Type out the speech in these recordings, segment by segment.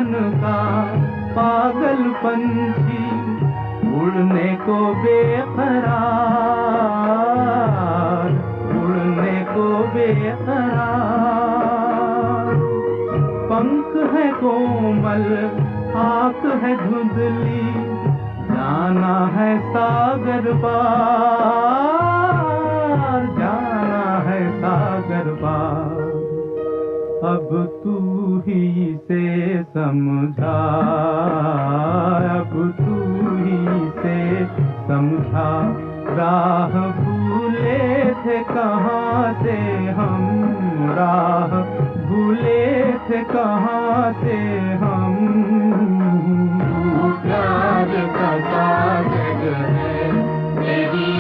मन का पागल पंछी उड़ने को बेकरार, उड़ने को बेकरार। पंख है कोमल, आँख है धुंधली, जाना है सागर पार, जाना है सागर पार। अब तू ही से समझा, अब तू ही से समझा, राह भूले थे कहाँ से हम, राह भूले थे कहाँ से हम। तू प्यार का सागर है, तेरी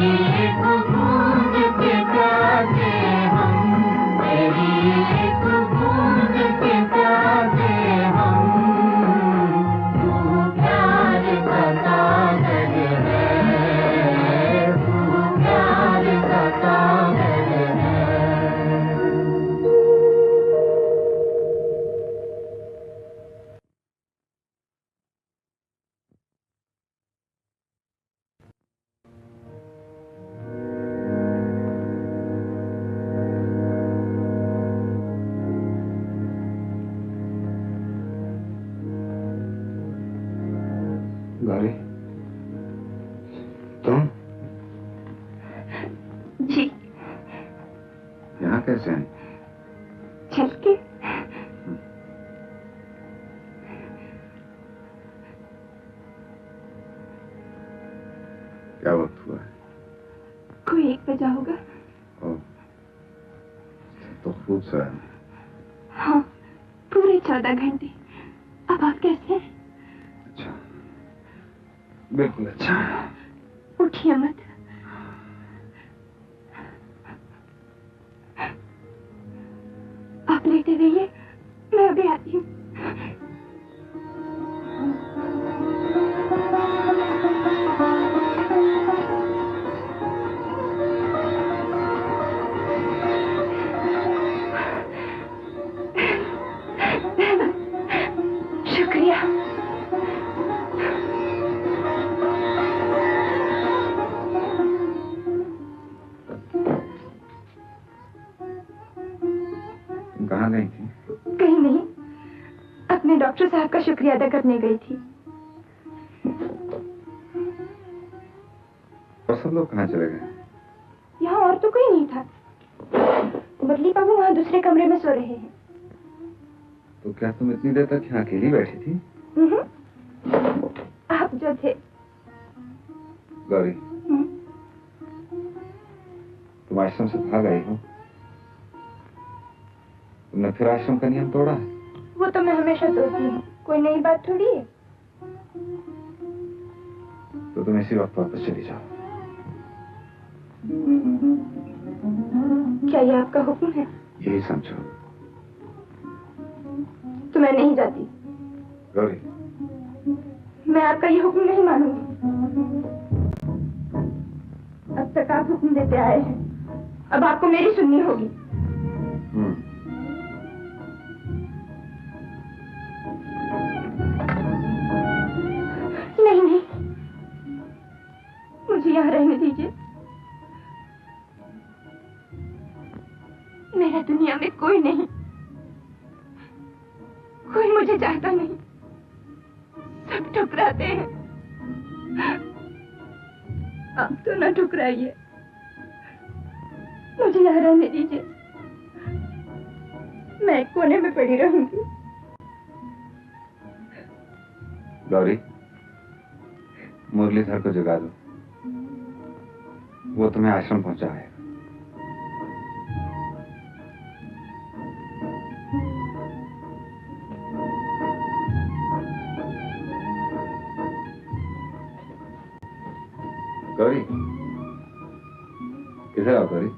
एक बूंद के प्यासे हम, तेरी एक बूंद के प्यासे हम। तू प्यार का सागर है, तू प्यार का सागर है। गौरी, तुम जी यहाँ कैसे हैं? चल के। क्या वक्त हुआ है? कोई 1 बजा होगा। ओह, तो खूब सोया। हाँ, पूरे 14 घंटे। अब आप कैसे हैं? अच्छा, बिल्कुल अच्छा। उठिए मत। आप लेटे रहिए, मैं अभी आती हूँ। शुक्रिया। कहाँ गई थी? कहीं नहीं, अपने डॉक्टर साहब का शुक्रिया अदा करने गई थी। और सब लोग कहाँ चले गए? यहाँ और तो कोई नहीं था। मुरली बाबू वहाँ दूसरे कमरे में सो रहे हैं। तो क्या तुम इतनी देर तक यहाँ अकेली बैठी थी? आप जो थे। गौरी, तुम आश्रम से भाग आई हो। तुमने फिर आश्रम का नियम तोड़ा है। वो तो मैं हमेशा तोड़ती हूँ, कोई नई बात थोड़ी है। तो तुम इसी वक्त वापस चली जाओ। क्या ये आपका हुक्म है? यही समझो। तो मैं नहीं जाती। गौरी, मैं आपका ये हुक्म नहीं मानूंगी। अब तक आप हुक्म देते आए हैं, अब आपको मेरी सुननी होगी। नहीं नहीं, मुझे यहाँ रहने दीजिए। मेरा दुनिया में कोई नहीं, कोई मुझे चाहता नहीं, सब ठुकराते हैं। आप तो ना ठुकराइए, मुझे यहाँ रहने दीजिए। मैं एक कोने में पड़ी रहूंगी। गौरी, मुरलीधर को जगा दो, वो तुम्हें आश्रम पहुंचाए। गौरी, किधर आओ गौरी?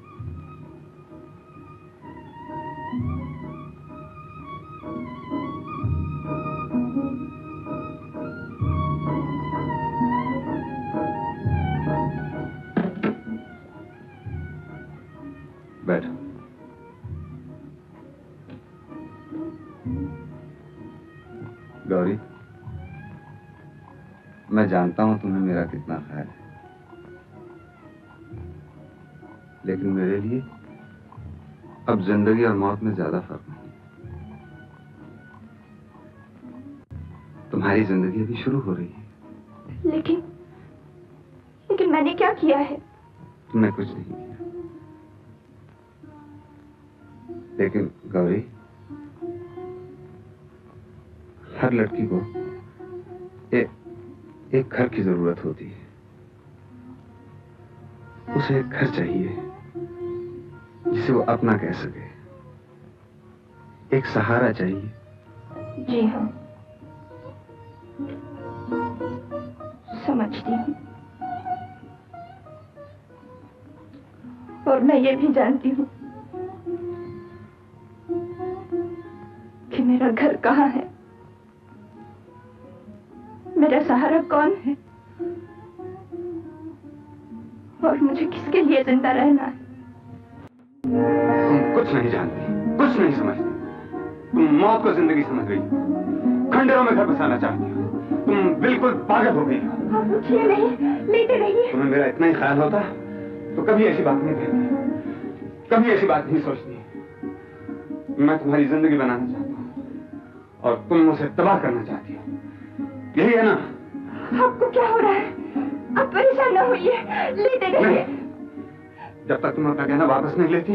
बैठो। गौरी, मैं जानता हूं तुम्हें मेरा कितना ख्याल है, लेकिन मेरे लिए अब जिंदगी और मौत में ज्यादा फर्क नहीं। तुम्हारी जिंदगी अभी शुरू हो रही है। लेकिन मैंने क्या किया है? तुमने कुछ नहीं किया। लेकिन गौरी, हर लड़की को एक घर की जरूरत होती है। उसे एक घर चाहिए जिसे वो अपना कह सके, एक सहारा चाहिए। जी हाँ, समझती हूँ। और मैं ये भी जानती हूँ कि मेरा घर कहाँ है, मेरा सहारा कौन है, और मुझे किसके लिए जिंदा रहना है। तुम कुछ नहीं जानती, कुछ नहीं समझती। तुम मौत को जिंदगी समझ रही हो, खंडरों में घर बसाना चाहती हो। तुम बिल्कुल पागल हो गई हो। आप उठिए नहीं, लेटे रहिए। तुम्हें मेरा इतना ही ख्याल होता तो कभी ऐसी बात नहीं कहती, कभी ऐसी बात नहीं सोचती। मैं तुम्हारी जिंदगी बनाना चाहता हूँ और तुम उसे तबाह करना चाहती हो, यही है ना? आपको क्या हो रहा है? आप परेशान ना होइए, लेटे रहिए। जब तक तुम अपना कहना वापस नहीं लेती,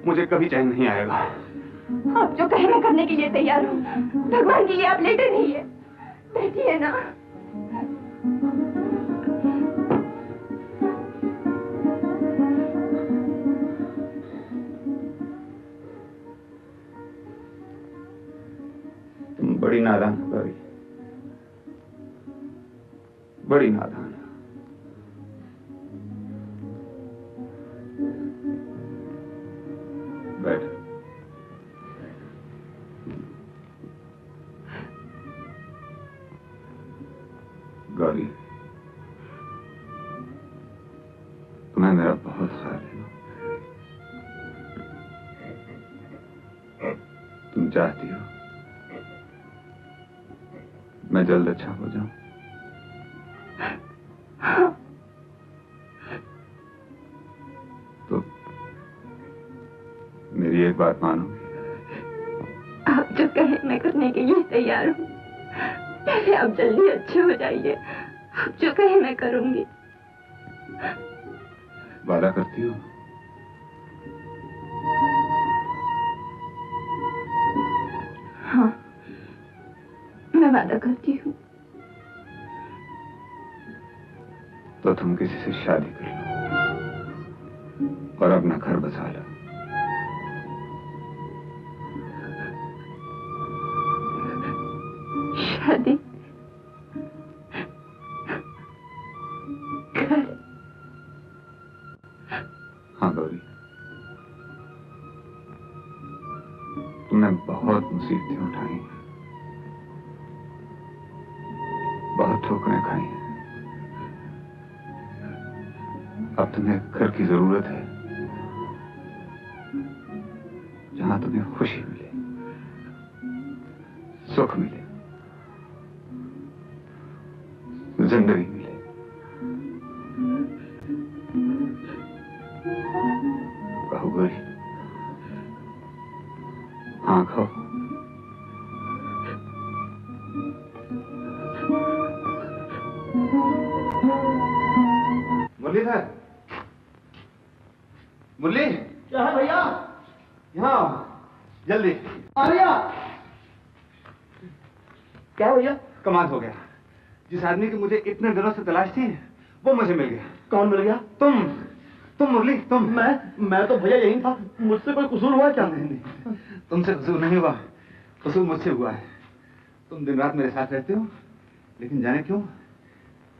मुझे कभी चैन नहीं आएगा। आप जो कहे मैं करने के लिए तैयार हूँ। भगवान के लिए आप लेटे रहिए, बैठिए ना। तुम बड़ी नादान हो गौरी, बड़ी नादान। बैठ। गौरी, तुम्हें मेरा बहुत ख्याल है। तुम चाहती हो मैं जल्द अच्छा हो जाऊं। तो मेरी एक बात मानोगे? आप जो कहे मैं करने के लिए तैयार हूँ। पहले आप जल्दी अच्छे हो जाइए। आप जो कहे मैं करूंगी। वादा करती हो? हाँ, मैं वादा करती हूँ। तो तुम किसी से शादी कर लो और अपना घर बसा लो। शादी? घर? हाँ गौरी, तुमने बहुत मुसीबतें उठाई हैं, बहुत ठोकरें खाई हैं। अब तुम्हें घर की जरूरत है जहां तुम्हें खुशी मिले, सुख मिले, जिंदगी मिले। कहो गौरी, हाँ कहो। मुरलीधर, मुरली। क्या है भैया? यहाँ जल्दी। आ भैया। क्या है भैया? कमाल हो गया, जिस आदमी की मुझे इतने दिनों से तलाश थी वो मुझे मिल गया। कौन मिल गया? तुम मुरली, तुम। मैं तो भैया यही था। मुझसे कोई कसूर हुआ क्या? नहीं, तुमसे कसूर नहीं हुआ, कसूर मुझसे हुआ है। तुम दिन रात मेरे साथ रहते हो, लेकिन जाने क्यों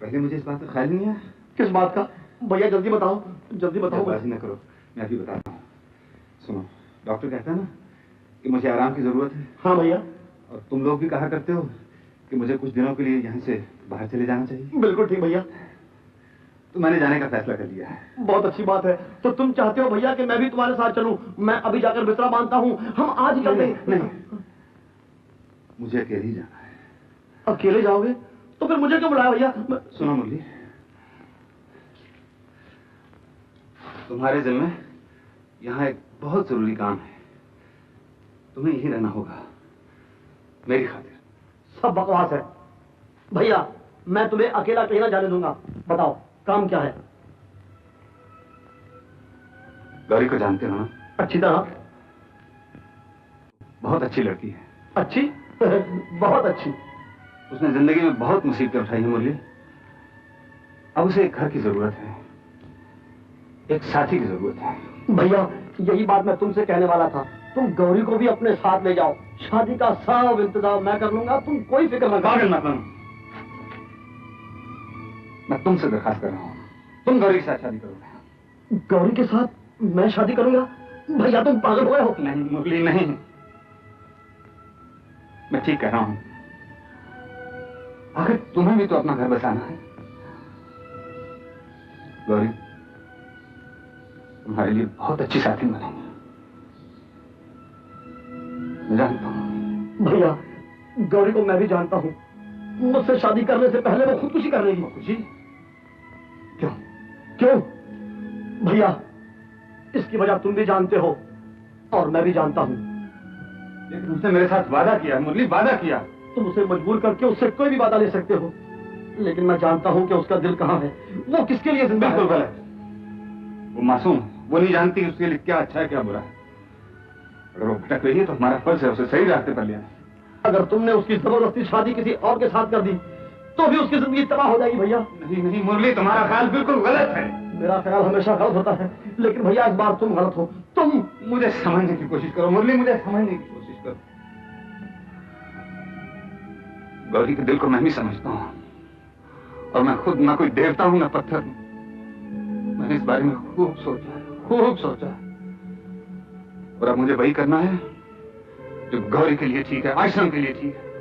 पहले मुझे इस बात का ख्याल ही नहीं आया। किस बात का? भैया जल्दी बताओ, जल्दी बताओ। बात न करो, मैं अभी बताता हूँ। सुनो, डॉक्टर कहता है ना कि मुझे आराम की जरूरत है। हाँ भैया। और तुम लोग भी कहा करते हो कि मुझे कुछ दिनों के लिए यहाँ से बाहर चले जाना चाहिए। बिल्कुल ठीक भैया। तो मैंने जाने का फैसला कर लिया है। बहुत अच्छी बात है। तो तुम चाहते हो भैया कि मैं भी तुम्हारे साथ चलूं? मैं अभी जाकर बिस्तरा बांधता हूँ, हम आज ही चलते हैं। नहीं, मुझे अकेले ही जाना है। अकेले जाओगे तो फिर मुझे क्यों बुलाया भैया? सुनो मुरली, तुम्हारे जिम्मे यहाँ एक बहुत जरूरी काम है, तुम्हें यही रहना होगा मेरी खातिर। सब बकवास है भैया, मैं तुम्हें अकेला कहीं ना जाने दूंगा। बताओ काम क्या है? गौरी को जानते हो ना? अच्छी तरह। बहुत अच्छी लड़की है। अच्छी? बहुत अच्छी। उसने जिंदगी में बहुत मुसीबतें उठाई हैं मुरली। अब उसे एक घर की जरूरत है, एक साथी की जरूरत है। भैया यही बात मैं तुमसे कहने वाला था, तुम गौरी को भी अपने साथ ले जाओ, शादी का सब इंतजाम मैं कर लूंगा, तुम कोई फिक्र मत करो। मत करो, मैं तुमसे दरखास्त कर रहा हूं, तुम गौरी के साथ शादी करोगे। गौरी के साथ मैं शादी करूंगा? भैया तुम पागल हो गए हो? नहीं मुरली नहीं, मैं ठीक कह रहा हूं। आखिर तुम्हें भी तो अपना घर बसाना है। गौरी तुम्हारे लिए बहुत अच्छी साथी बनेंगे, मैं जानता हूं। भैया गौरी को मैं भी जानता हूं, मुझसे शादी करने से पहले वो खुदकुशी कर लेगी। खुशी? क्यों? क्यों? भैया इसकी वजह तुम भी जानते हो और मैं भी जानता हूं। लेकिन उसने मेरे साथ वादा किया मुरली, वादा किया। तुम उसे मजबूर करके उससे कोई भी वादा ले सकते हो, लेकिन मैं जानता हूं कि उसका दिल कहां है, वो किसके लिए जिंदा है। बिल्कुल गलत। वो मासूम है, वो नहीं जानती उसके लिए क्या अच्छा है क्या बुरा है। अगर वो भटक रही है तो हमारा फर्ज है उसे सही रास्ते पर ले आना। अगर तुमने उसकी जबरदस्ती शादी किसी और के साथ कर दी तो भी उसकी जिंदगी तबाह हो जाएगी। भैया नहीं नहीं मुरली, तुम्हारा ख्याल बिल्कुल गलत है। मेरा ख्याल हमेशा गलत होता है, लेकिन भैया इस बार तुम गलत हो। तुम मुझे समझने की कोशिश करो मुरली, मुझे समझने की कोशिश करो। गौरी के दिल को मैं भी समझता हूं, और मैं खुद ना कोई देवता हूं ना पत्थर हूं। मैंने इस बारे में खूब सोचा, और अब मुझे वही करना है जो गौरी के लिए ठीक है, आश्रम के लिए ठीक है।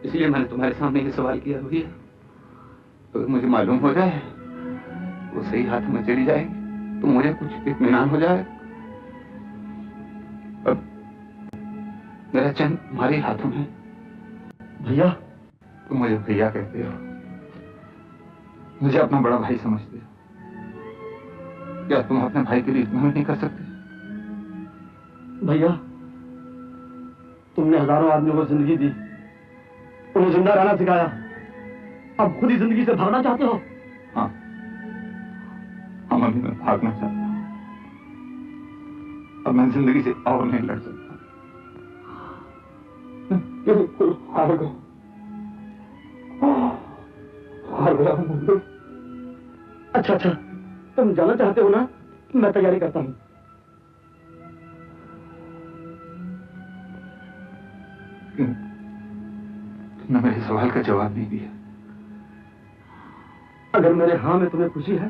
इसलिए मैंने तुम्हारे सामने ये सवाल किया भैया, अगर मुझे मालूम हो जाए वो सही हाथ में चली जाएगी तो मुझे कुछ इत्मीनान हो जाए। अब मेरा चैन तुम्हारे हाथों में। भैया तुम मुझे भैया कहते हो, मुझे अपना बड़ा भाई समझते हो, क्या तुम अपने भाई के लिए इतना भी नहीं कर सकते? भैया तुमने हजारों आदमियों को जिंदगी दी, उन्हें जिंदा रहना सिखाया, अब खुद ही जिंदगी से भागना चाहते हो? हाँ, अभी मैं भागना चाहता हूं। अब मैं जिंदगी से और नहीं लड़ सकता। हार गया। अच्छा तुम जाना चाहते हो ना, मैं तैयारी करता हूं। तुमने मेरे सवाल का जवाब नहीं दिया। अगर मेरे हाँ में तुम्हें खुशी है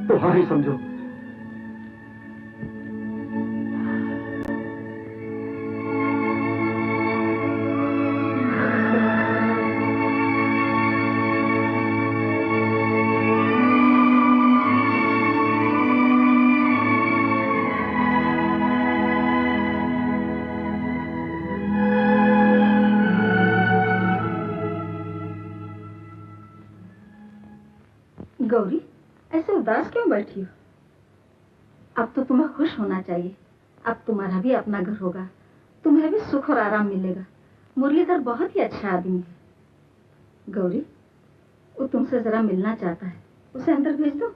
तो हाँ ही समझो। गौरी ऐसे उदास क्यों बैठी हो? अब तो तुम्हें खुश होना चाहिए, अब तुम्हारा भी अपना घर होगा, तुम्हें भी सुख और आराम मिलेगा। मुरलीधर बहुत ही अच्छा आदमी है। गौरी वो तुमसे जरा मिलना चाहता है, उसे अंदर भेज दो।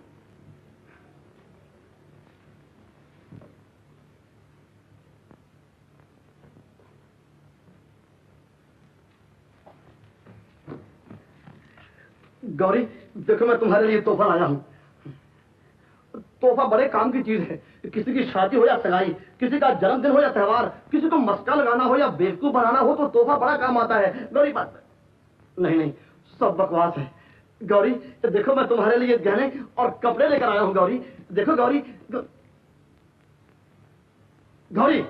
गौरी देखो मैं तुम्हारे लिए तोहफा लाया हूं। तोहफा बड़े काम की चीज है, किसी की शादी हो या सगाई, किसी का जन्मदिन हो या त्योहार, किसी को मस्का लगाना हो या बेवकूफ बनाना हो तो तोहफा बड़ा काम आता है। गौरी बात नहीं सब बकवास है। गौरी देखो मैं तुम्हारे लिए गहने और कपड़े लेकर आया हूं। गौरी देखो गौरी गौरी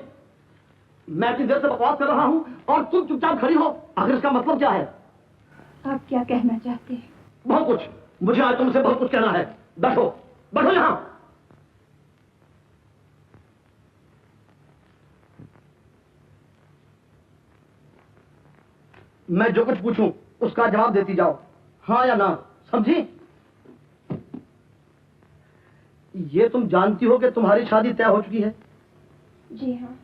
मैं इतनी देर से बकवास कर रहा हूं और तुम चुपचाप खड़ी हो, आखिर इसका मतलब क्या है? आप क्या कहना चाहते हैं? बहुत कुछ, मुझे आज तुमसे बहुत कुछ कहना है। बैठो बैठो यहां। मैं जो कुछ पूछूं उसका जवाब देती जाओ, हाँ या ना, समझी? ये तुम जानती हो कि तुम्हारी शादी तय हो चुकी है? जी हाँ।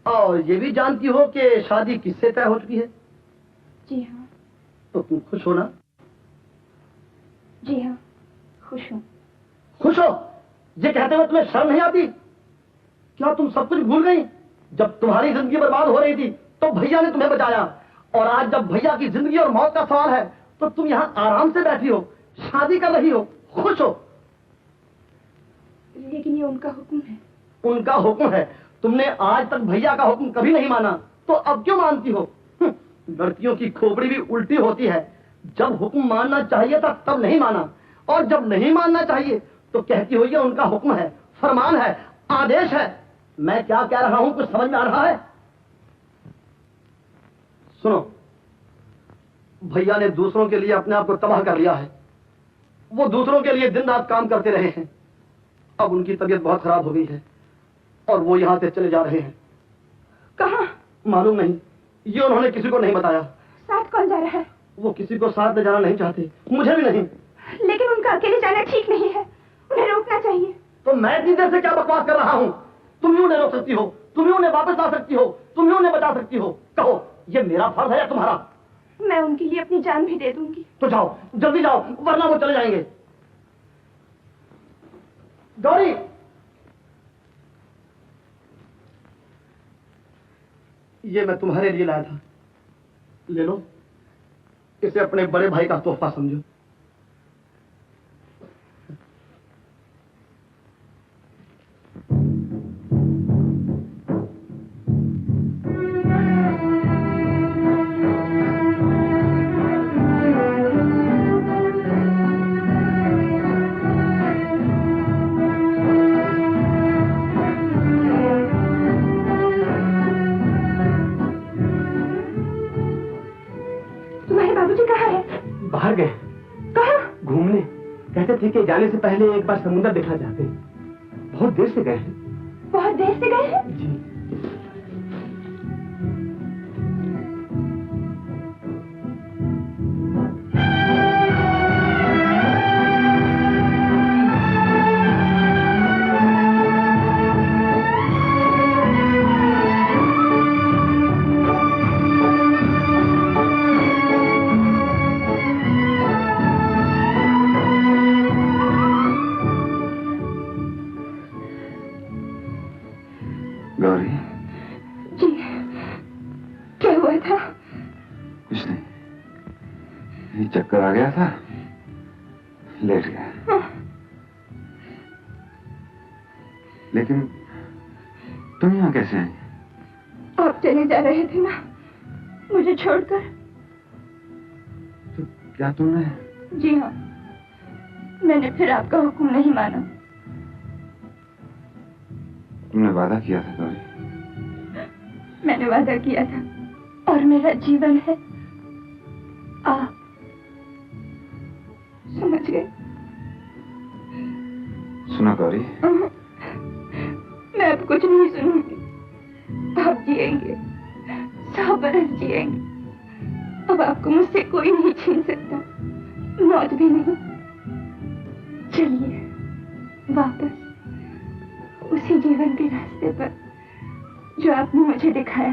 और ये भी जानती हो कि शादी किससे तय हो चुकी है? जी हाँ। तो तुम खुश हो ना? जी हाँ, खुश हूँ। खुश हो? ये कहते हुए तुम्हें शर्म नहीं आती? क्या तुम सब कुछ भूल गई? जब तुम्हारी जिंदगी बर्बाद हो रही थी तो भैया ने तुम्हें बचाया, और आज जब भैया की जिंदगी और मौत का सवाल है तो तुम यहाँ आराम से बैठी हो, शादी कर रही हो, खुश हो। लेकिन ये उनका हुक्म है। उनका हुक्म है? तुमने आज तक भैया का हुक्म कभी नहीं माना, तो अब क्यों मानती हो? लड़कियों की खोपड़ी भी उल्टी होती है। जब हुक्म मानना चाहिए था तब नहीं माना, और जब नहीं मानना चाहिए तो कहती हो ये उनका हुक्म है, फरमान है, आदेश है। मैं क्या कह रहा हूं कुछ समझ में आ रहा है? सुनो, भैया ने दूसरों के लिए अपने आप को तबाह कर लिया है। वो दूसरों के लिए दिन रात काम करते रहे हैं। अब उनकी तबीयत बहुत खराब हो गई है और वो यहां से चले जा रहे हैं। कहाँ? मालूम नहीं, ये उन्होंने किसी को नहीं बताया। साथ कौन जा रहा है? वो किसी को साथ ले जाना नहीं चाहते, मुझे भी नहीं। लेकिन उनका अकेले जाना ठीक नहीं है, उन्हें रोकना चाहिए। तो मैं इतनी देर से क्या बकवास कर रहा हूँ? तुम ही उन्हें रोक सकती हो, तुम ही उन्हें वापस ला सकती हो, तुम ही उन्हें बचा सकती हो। कहो, ये मेरा फर्ज है या तुम्हारा? मैं उनके लिए अपनी जान भी दे दूंगी। तो जाओ, जल्दी जाओ, वरना वो चले जाएंगे। गौरी, ये मैं तुम्हारे लिए लाया था, ले लो। इसे अपने बड़े भाई का तोहफा समझो। बाहर गए। कहाँ? घूमने। कहते थे कि जाने से पहले एक बार समुद्र देखना चाहते हैं। बहुत देर से गए हैं। बहुत देर से गए हैं? जी। गौरी, जी, क्या हुआ था? कुछ नहीं, ये चक्कर आ गया था, लेट गया। हाँ। लेकिन तुम यहाँ कैसे आई? आप चले जा रहे थे ना मुझे छोड़कर। तो क्या तुमने? जी हाँ, मैंने फिर आपका हुक्म नहीं माना। तुमने वादा किया था गौरी। मैंने वादा किया था और मेरा जीवन है। आप समझ गए? सुना गौरी, मैं अब कुछ नहीं सुनूंगी। आप जिएंगे, 100 बरस जिएंगे। अब आपको मुझसे कोई नहीं छीन सकता, मौत भी नहीं। चलिए वापस उसी जीवन के रास्ते पर जो आपने मुझे दिखाया।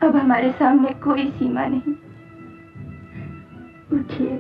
अब हमारे सामने कोई सीमा नहीं। उठिए।